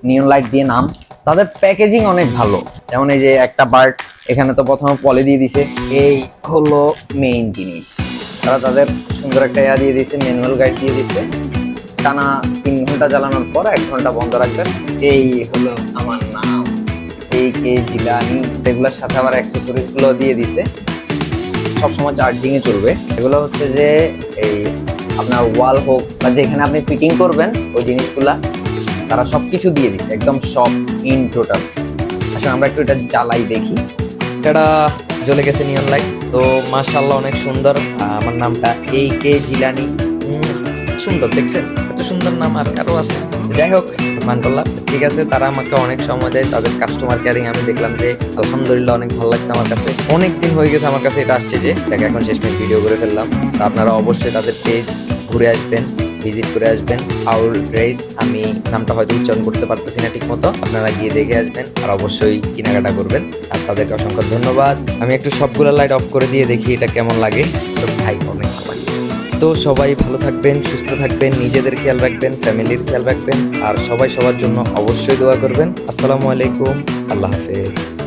নিয়ন light দিয়ে নাম। তাদের প্যাকেজিং অনেক ভালো, যেমন এই যে একটা বার্ড এখানে তো প্রথমে পলি দিয়ে দিছে, এই হলো মেইন জিনিস। তারা তাদের সুন্দর একটা ইয়া দিয়ে দিয়েছে, ম্যানুয়াল গাইড দিয়ে দিছে, টানা 3 ঘন্টা চালানোর পর 1 ঘন্টা বন্ধ রাখবেন। এই হলো আমার নাম, এই কে জিলানি। এগুলোর সাথে আবার অ্যাক্সেসরিজ গুলো দিয়ে দিছে, সবসময় চার্জিং এ চলবে। এগুলো হচ্ছে যে এই আপনার ওয়াল হোক বা যেখানে আপনি ফিটিং করবেন ওই জিনিসগুলা তারা সবকিছু দিয়ে দিচ্ছে, একদম সব ইন টোটাল। আসলে আমরা একটু এটা জ্বালাই দেখি। এটা জ্বলে গেছে নিয়ন লাইট, তো মাশাআল্লাহ অনেক সুন্দর। আমার নামটা এই কে জিলানি, সুন্দর দেখছেন, এত সুন্দর নাম আর কারো আছে? যাই হোক, ফান করলাম। ঠিক আছে, তারা আমাকে অনেক সময় দেয়, তাদের কাস্টমার কেয়ারিং আমি দেখলাম যে আলহামদুলিল্লাহ অনেক ভালো লাগছে আমার কাছে। অনেক দিন হয়ে গেছে আমার কাছে এটা আসছে যে দেখে এখন শেষমেশ ভিডিও করে ফেললাম। তো আপনারা অবশ্যই তাদের পেজ ঘুরে আসবেন, ভিজিট করে আসবেন। আউল রেস, আমি নামটা হয়তো উচ্চারণ করতে পারতেছি না ঠিক মতো, আপনারা গিয়ে দেখে আসবেন আর অবশ্যই কেনাকাটা করবেন। আর তাদেরকে অসংখ্য ধন্যবাদ। আমি একটু সবগুলো লাইট অফ করে দিয়ে দেখি এটা কেমন লাগে। তো ভাই অনেক ভালো লাগছে। তো সবাই ভালো থাকবেন, সুস্থ থাকবেন, নিজেদের খেয়াল রাখবেন, ফ্যামিলির খেয়াল রাখবেন, আর সবাই সবার জন্য অবশ্যই দোয়া করবেন। আসসালামু আলাইকুম, আল্লাহ হাফেজ।